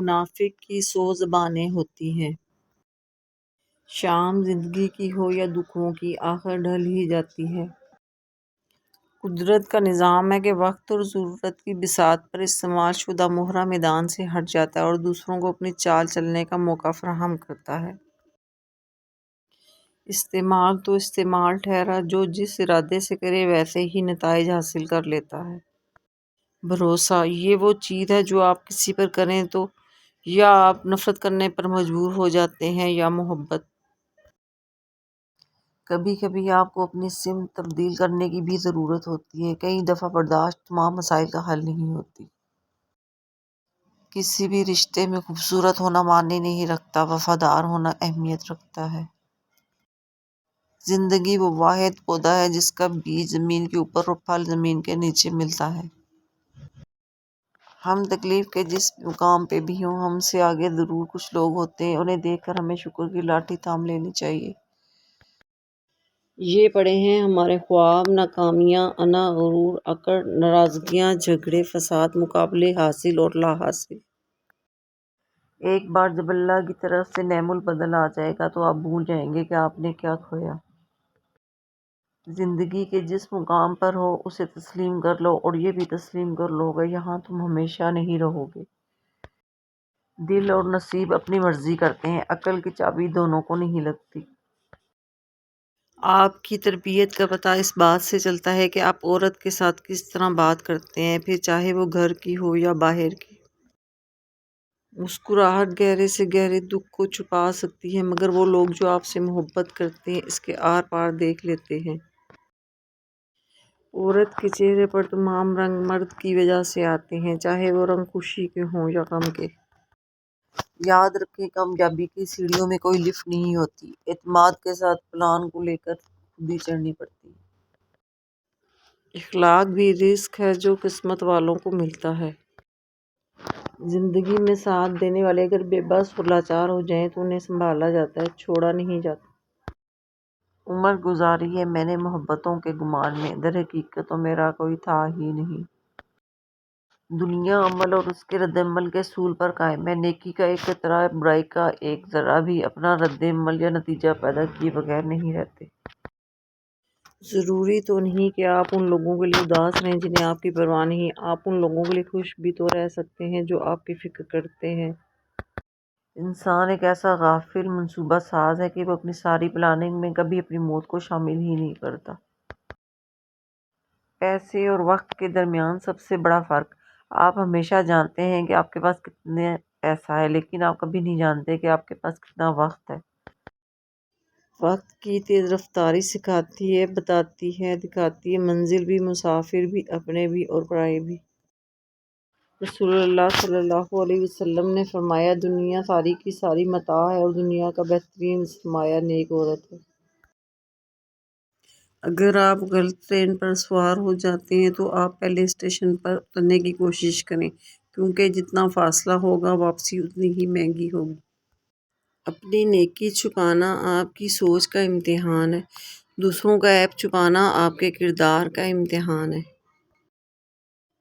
منافق کی 100 زبانیں ہوتی ہیں۔ شام زندگی کی ہو یا دکھوں کی، آخر ڈھل ہی جاتی ہے۔ قدرت کا نظام ہے کہ وقت اور ضرورت کی بساط پر استعمال شدہ مہرہ میدان سے ہٹ جاتا ہے اور دوسروں کو اپنی چال چلنے کا موقع فراہم کرتا ہے۔ استعمال تو استعمال ٹھہرا، جو جس ارادے سے کرے ویسے ہی نتائج حاصل کر لیتا ہے۔ بھروسہ یہ وہ چیز ہے جو آپ کسی پر کریں تو یا آپ نفرت کرنے پر مجبور ہو جاتے ہیں یا محبت۔ کبھی کبھی آپ کو اپنی سمت تبدیل کرنے کی بھی ضرورت ہوتی ہے۔ کئی دفعہ برداشت تمام مسائل کا حل نہیں ہوتی۔ کسی بھی رشتے میں خوبصورت ہونا معنی نہیں رکھتا، وفادار ہونا اہمیت رکھتا ہے۔ زندگی وہ واحد پودا ہے جس کا بیج زمین کے اوپر اور پھل زمین کے نیچے ملتا ہے۔ ہم تکلیف کے جس مقام پہ بھی ہوں، ہم سے آگے ضرور کچھ لوگ ہوتے ہیں، انہیں دیکھ کر ہمیں شکر کی لاٹھی تھام لینی چاہیے۔ یہ پڑے ہیں ہمارے خواب، ناکامیاں، انا، غرور، اکڑ، ناراضگیاں، جھگڑے، فساد، مقابلے، حاصل اور لا حاصل۔ ایک بار جب اللہ کی طرف سے نعم البدل آ جائے گا تو آپ بھول جائیں گے کہ آپ نے کیا کھویا۔ زندگی کے جس مقام پر ہو اسے تسلیم کر لو، اور یہ بھی تسلیم کر لو کہ یہاں تم ہمیشہ نہیں رہو گے۔ دل اور نصیب اپنی مرضی کرتے ہیں، عقل کی چابی دونوں کو نہیں لگتی۔ آپ کی تربیت کا پتہ اس بات سے چلتا ہے کہ آپ عورت کے ساتھ کس طرح بات کرتے ہیں، پھر چاہے وہ گھر کی ہو یا باہر کی۔ مسکراہٹ گہرے سے گہرے دکھ کو چھپا سکتی ہے، مگر وہ لوگ جو آپ سے محبت کرتے ہیں اس کے آر پار دیکھ لیتے ہیں۔ عورت کے چہرے پر تمام رنگ مرد کی وجہ سے آتے ہیں، چاہے وہ رنگ خوشی کے ہوں یا غم کے۔ یاد رکھیں، کامیابی کی سیڑھیوں میں کوئی لفٹ نہیں ہوتی، اعتماد کے ساتھ پلان کو لے کر خود ہی چڑھنی پڑتی ہے۔ اخلاق بھی رزق ہے جو قسمت والوں کو ملتا ہے۔ زندگی میں ساتھ دینے والے اگر بے بس اور لاچار ہو جائیں تو انہیں سنبھالا جاتا ہے، چھوڑا نہیں جاتا۔ عمر گزاری ہے میں نے محبتوں کے گمان میں، در حقیقت تو میرا کوئی تھا ہی نہیں۔ دنیا عمل اور اس کے رد عمل کے اصول پر قائم ہے۔ نیکی کا ایک قطرہ، برائی کا ایک ذرہ بھی اپنا رد عمل یا نتیجہ پیدا کیے بغیر نہیں رہتے۔ ضروری تو نہیں کہ آپ ان لوگوں کے لیے اداس رہیں جنہیں آپ کی پرواہ نہیں، آپ ان لوگوں کے لیے خوش بھی تو رہ سکتے ہیں جو آپ کی فکر کرتے ہیں۔ انسان ایک ایسا غافل منصوبہ ساز ہے کہ وہ اپنی ساری پلاننگ میں کبھی اپنی موت کو شامل ہی نہیں کرتا۔ پیسے اور وقت کے درمیان سب سے بڑا فرق، آپ ہمیشہ جانتے ہیں کہ آپ کے پاس کتنا پیسہ ہے، لیکن آپ کبھی نہیں جانتے کہ آپ کے پاس کتنا وقت ہے۔ وقت کی تیز رفتاری سکھاتی ہے، بتاتی ہے، دکھاتی ہے منزل بھی، مسافر بھی، اپنے بھی اور پرائے بھی۔ رسول اللہ صلی اللہ علیہ وسلم نے فرمایا، دنیا ساری کی ساری متاع ہے اور دنیا کا بہترین سرمایہ نیک عورت ہے۔ اگر آپ غلط ٹرین پر سوار ہو جاتے ہیں تو آپ پہلے اسٹیشن پر اترنے کی کوشش کریں، کیونکہ جتنا فاصلہ ہوگا واپسی اتنی ہی مہنگی ہوگی۔ اپنی نیکی چھپانا آپ کی سوچ کا امتحان ہے، دوسروں کا عیب چھپانا آپ کے کردار کا امتحان ہے۔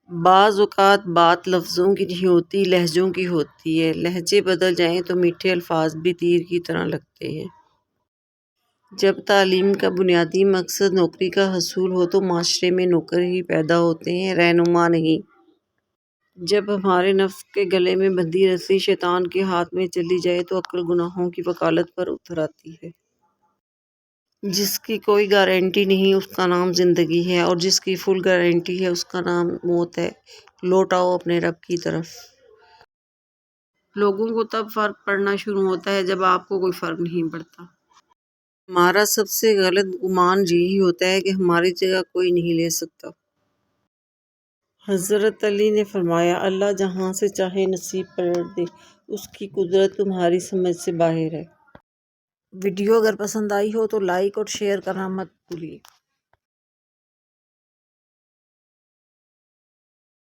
بعض اوقات بات لفظوں کی نہیں ہوتی، لہجوں کی ہوتی ہے۔ لہجے بدل جائیں تو میٹھے الفاظ بھی تیر کی طرح لگتے ہیں۔ جب تعلیم کا بنیادی مقصد نوکری کا حصول ہو تو معاشرے میں نوکر ہی پیدا ہوتے ہیں، رہنما نہیں۔ جب ہمارے نفس کے گلے میں بندھی رسی شیطان کے ہاتھ میں چلی جائے تو عقل گناہوں کی وکالت پر اتر آتی ہے۔ جس کی کوئی گارنٹی نہیں اس کا نام زندگی ہے، اور جس کی فل گارنٹی ہے اس کا نام موت ہے۔ لوٹ آؤ اپنے رب کی طرف۔ لوگوں کو تب فرق پڑنا شروع ہوتا ہے جب آپ کو کوئی فرق نہیں پڑتا۔ ہمارا سب سے غلط گمان یہی ہوتا ہے کہ ہماری جگہ کوئی نہیں لے سکتا۔ حضرت علی نے فرمایا، اللہ جہاں سے چاہے نصیب پلٹ دے، اس کی قدرت تمہاری سمجھ سے باہر ہے۔ ویڈیو اگر پسند آئی ہو تو لائک اور شیئر کرنا مت بھولیے۔